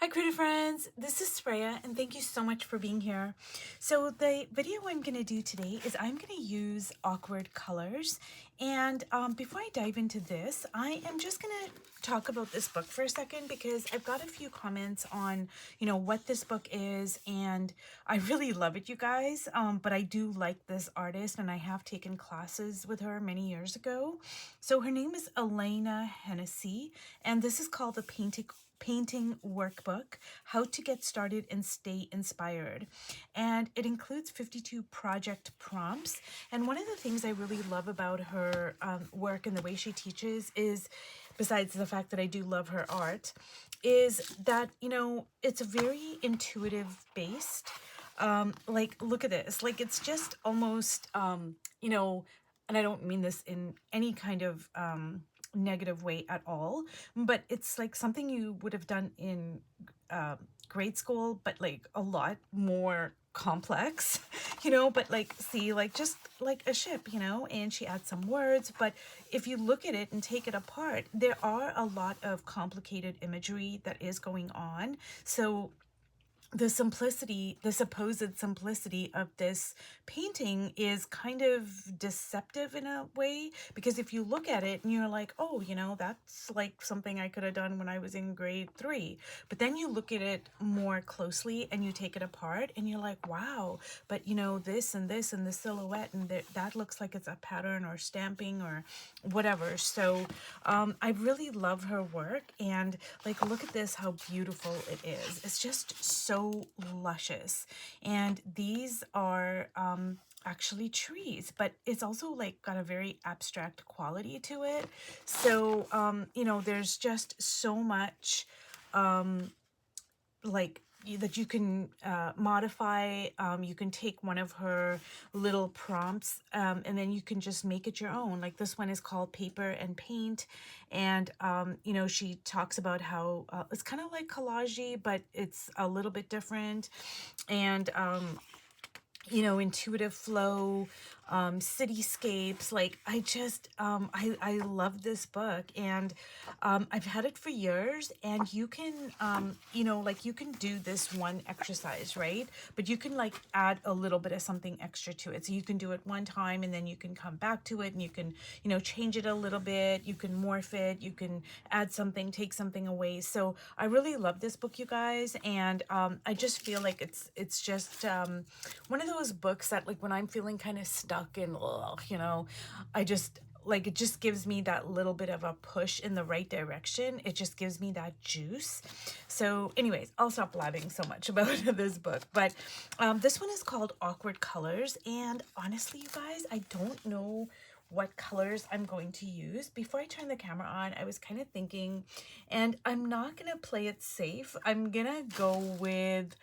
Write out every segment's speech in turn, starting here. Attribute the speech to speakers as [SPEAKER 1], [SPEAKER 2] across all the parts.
[SPEAKER 1] Hi creative friends, this is Freya and thank you so much for being here. So the video I'm going to do today is I'm going to use awkward colors, and before I dive into this, I am just going to talk about this book for a second because I've got a few comments on what this book is, and I really love it, you guys, but I do like this artist and I have taken classes with her many years ago. So her name is Elena Hennessy and this is called the Painting Workbook, How to Get Started and Stay Inspired. And it includes 52 project prompts. And one of the things I really love about her work and the way she teaches is, besides the fact that I do love her art, is that, it's very intuitive based. Like, look at this. Like, it's just almost, and I don't mean this in any kind of negative way at all, but it's like something you would have done in grade school, but like a lot more complex, but like, see, like just like a ship, and she adds some words, but if you look at it and take it apart, there are a lot of complicated imagery that is going on. So the simplicity, the supposed simplicity of this painting is kind of deceptive in a way, because if you look at it and you're like, oh, that's like something I could have done when I was in grade 3. But then you look at it more closely and you take it apart and you're like, wow, but this and this and the silhouette and that looks like it's a pattern or stamping or whatever. So I really love her work, and like, look at this, how beautiful it is. It's just so luscious. And these are actually trees, but it's also like got a very abstract quality to it. So there's just so much like that you can modify. You can take one of her little prompts and then you can just make it your own. Like, this one is called Paper and Paint, and she talks about how it's kind of like collage, but it's a little bit different, and intuitive flow, cityscapes. Like, I just I love this book, and I've had it for years, and you can like, you can do this one exercise, right? But you can like add a little bit of something extra to it. So you can do it one time and then you can come back to it and you can change it a little bit, you can morph it, you can add something, take something away. So I really love this book, you guys, and I just feel like it's just one of those books that, like, when I'm feeling kind of stuck and I just like, it just gives me that little bit of a push in the right direction. It just gives me that juice. So anyways, I'll stop blabbing so much about this book, but this one is called Awkward Colors, and honestly, you guys, I don't know what colors I'm going to use. Before I turn the camera on, I was kind of thinking, and I'm not gonna play it safe, I'm gonna go with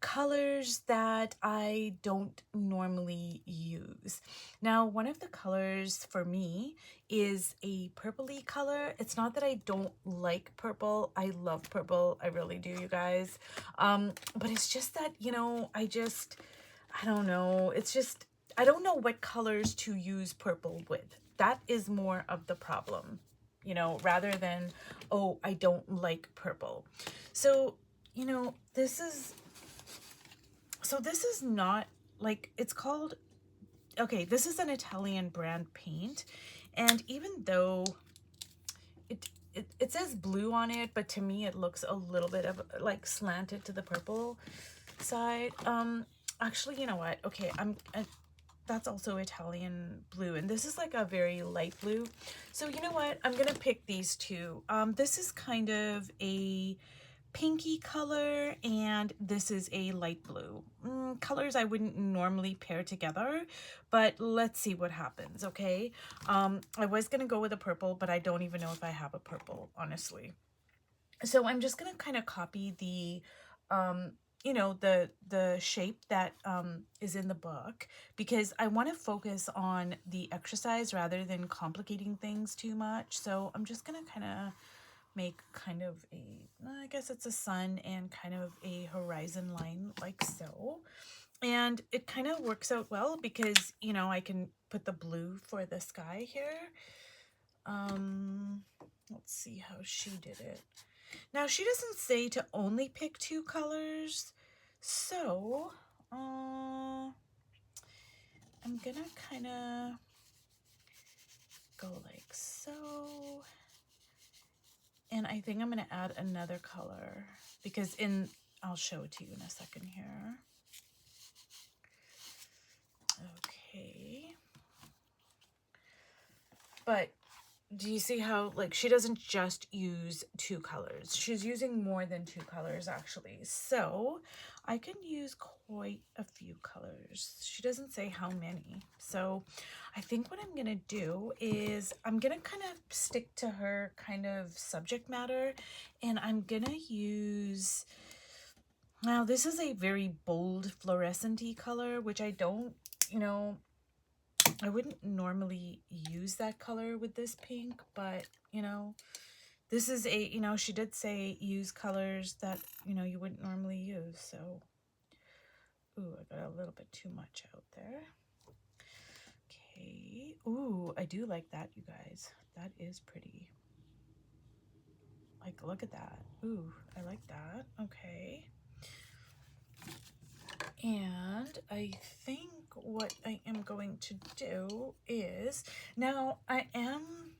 [SPEAKER 1] colors that I don't normally use. Now, one of the colors for me is a purpley color. It's not that I don't like purple. I love purple. I really do, you guys. But it's just that, I don't know. It's just, I don't know what colors to use purple with. That is more of the problem, rather than, oh, I don't like purple. So, this is not like, it's called, okay, this is an Italian brand paint, and even though it says blue on it, but to me it looks a little bit of like slanted to the purple side. Actually, you know what? Okay, that's also Italian blue, and this is like a very light blue. So you know what? I'm gonna pick these two. This is kind of a pinky color, and this is a light blue. Colors I wouldn't normally pair together, but let's see what happens, okay? I was gonna go with a purple, but I don't even know if I have a purple, honestly. So I'm just gonna kind of copy the the shape that is in the book, because I want to focus on the exercise rather than complicating things too much. So I'm just gonna kind of make kind of a, I guess it's a sun and kind of a horizon line, like so. And it kind of works out well because, I can put the blue for the sky here. Let's see how she did it. Now she doesn't say to only pick 2 colors, so I'm gonna kind of go like so, and I think I'm gonna add another color because I'll show it to you in a second here. Okay, but do you see how, like, she doesn't just use 2 colors? She's using more than 2 colors, actually. So I can use quite a few colors. She doesn't say how many. So I think what I'm going to do is I'm going to kind of stick to her kind of subject matter. And I'm going to use... Now, this is a very bold fluorescent-y color, which I don't, you know... I wouldn't normally use that color with this pink, but, you know, this is a, you know, she did say use colors that, you know, you wouldn't normally use. So, ooh, I got a little bit too much out there. Okay. Ooh, I do like that, you guys. That is pretty. Like, look at that. Ooh, I like that. Okay. And I think what I am going to do is, now I am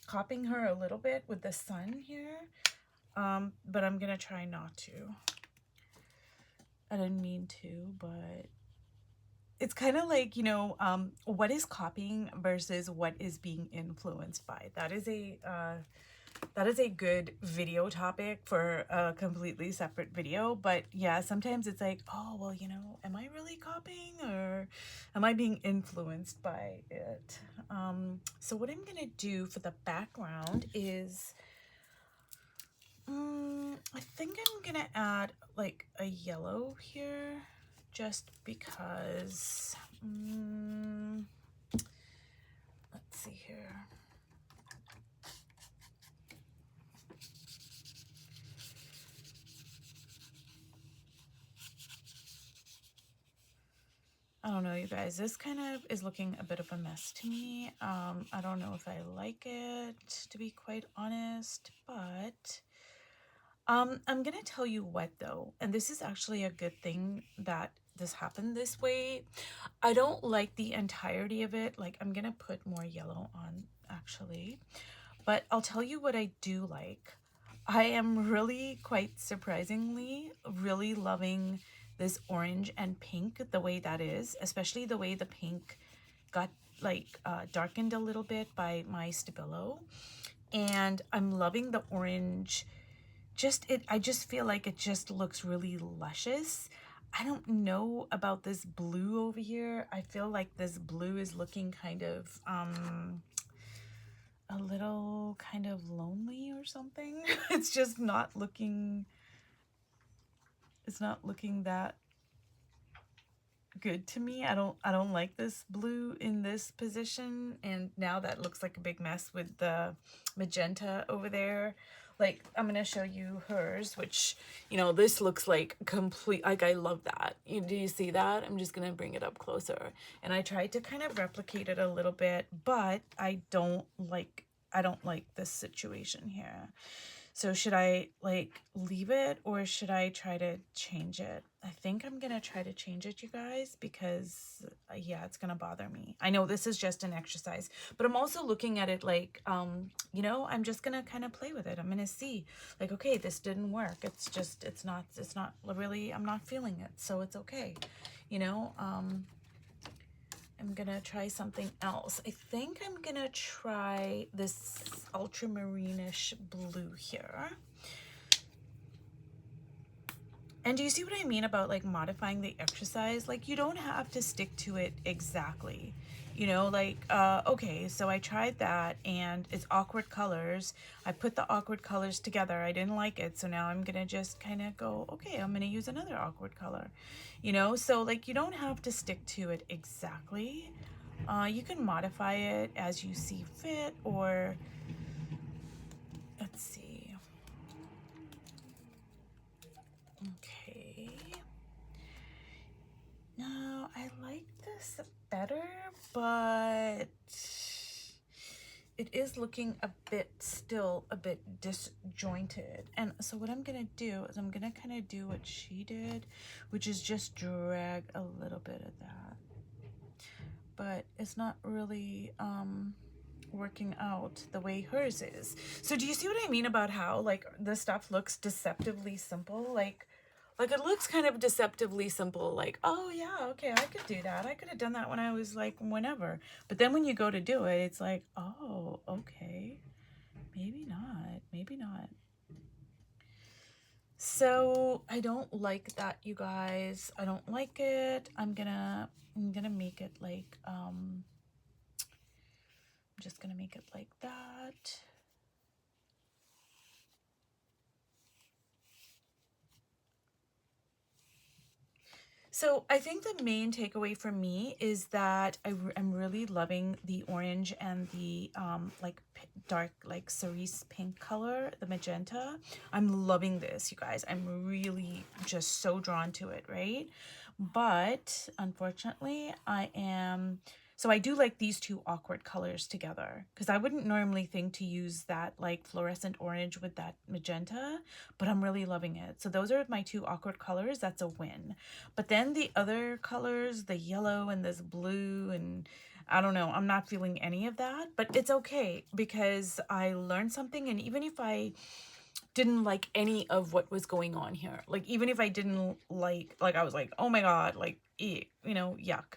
[SPEAKER 1] copying her a little bit with the sun here, but I'm gonna try not to. I didn't mean to, but it's kind of like, you know, what is copying versus what is being influenced by. That is a good video topic for a completely separate video. But yeah, sometimes it's like, oh, well, you know, am I really copying or am I being influenced by it? So what I'm gonna do for the background is, I think I'm gonna add like a yellow here just because. Let's see here. I don't know, you guys, this kind of is looking a bit of a mess to me. I don't know if I like it, to be quite honest, but I'm gonna tell you what though, and this is actually a good thing that this happened this way. I don't like the entirety of it. Like, I'm gonna put more yellow on actually, but I'll tell you what I do like. I am really, quite surprisingly, really loving this orange and pink, the way that is, especially the way the pink got like darkened a little bit by my Stabilo. And I'm loving the orange. I just feel like it just looks really luscious. I don't know about this blue over here. I feel like this blue is looking kind of a little kind of lonely or something. It's just not looking, it's not looking that good to me. I don't like this blue in this position, and now that looks like a big mess with the magenta over there. Like, I'm gonna show you hers, which, you know, this looks like complete, like, I love that. Do you see that? I'm just gonna bring it up closer, and I tried to kind of replicate it a little bit, but I don't like this situation here. So should I like leave it or should I try to change it? I think I'm gonna try to change it, you guys, because yeah, it's gonna bother me. I know this is just an exercise, but I'm also looking at it like, you know, I'm just gonna kind of play with it. I'm gonna see like, okay, this didn't work. It's not really, I'm not feeling it. So it's okay. You know, I'm gonna try something else. I think I'm gonna try this ultramarine-ish blue here. And do you see what I mean about like modifying the exercise? Like, you don't have to stick to it exactly. You know, like, okay, so I tried that and it's awkward colors. I put the awkward colors together. I didn't like it. So now I'm going to just kind of go, okay, I'm going to use another awkward color. You know, so like you don't have to stick to it exactly. You can modify it as you see fit, or let's see. Okay. No, I like this better, but it is looking a bit, still a bit disjointed. And so what I'm gonna do is I'm gonna kind of do what she did, which is just drag a little bit of that. But it's not really working out the way hers is. So do you see what I mean about how like this stuff looks deceptively simple? Like it looks kind of deceptively simple, like, oh yeah, okay, I could do that. I could have done that when I was like whenever. But then when you go to do it, it's like, oh, okay, maybe not, maybe not. So I don't like that, you guys. I don't like it. I'm gonna make it like, I'm just gonna make it like that. So I think the main takeaway for me is that I'm really loving the orange and the like dark like cerise pink color, the magenta. I'm loving this, you guys. I'm really just so drawn to it, right? But unfortunately, so I do like these two awkward colors together because I wouldn't normally think to use that like fluorescent orange with that magenta, but I'm really loving it. So those are my two awkward colors. That's a win. But then the other colors, the yellow and this blue, and I don't know, I'm not feeling any of that, but it's okay because I learned something. And even if I didn't like any of what was going on here, like even if I didn't like I was like, oh my God, like, you know, yuck.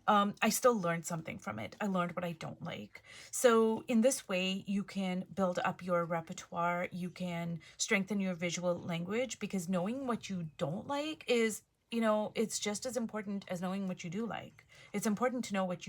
[SPEAKER 1] I still learned something from it. I learned what I don't like. So in this way, you can build up your repertoire. You can strengthen your visual language because knowing what you don't like is, you know, it's just as important as knowing what you do like. It's important to know what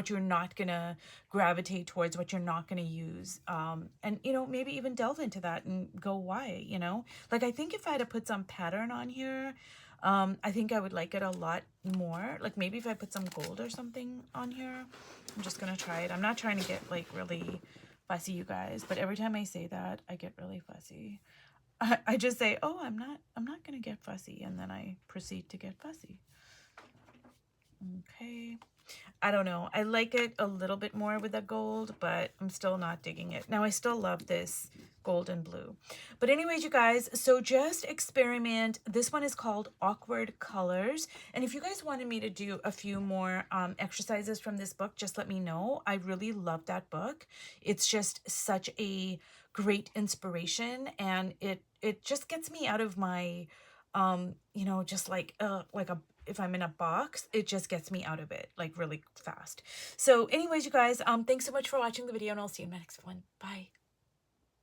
[SPEAKER 1] you're not gonna gravitate towards, what you're not gonna use, and you know, maybe even delve into that and go why, you know. Like I think if I had to put some pattern on here, I think I would like it a lot more. Like maybe if I put some gold or something on here. I'm just gonna try it. I'm not trying to get like really fussy, you guys, but every time I say that I get really fussy. I just say, oh, I'm not gonna get fussy, and then I proceed to get fussy. Okay, I don't know. I like it a little bit more with the gold, but I'm still not digging it. Now, I still love this gold and blue. But anyways, you guys, so just experiment. This one is called Awkward Colors. And if you guys wanted me to do a few more exercises from this book, just let me know. I really love that book. It's just such a great inspiration, and it just gets me out of my you know, just like a if I'm in a box, it just gets me out of it like really fast. So anyways, you guys, thanks so much for watching the video, and I'll see you in my next one. Bye.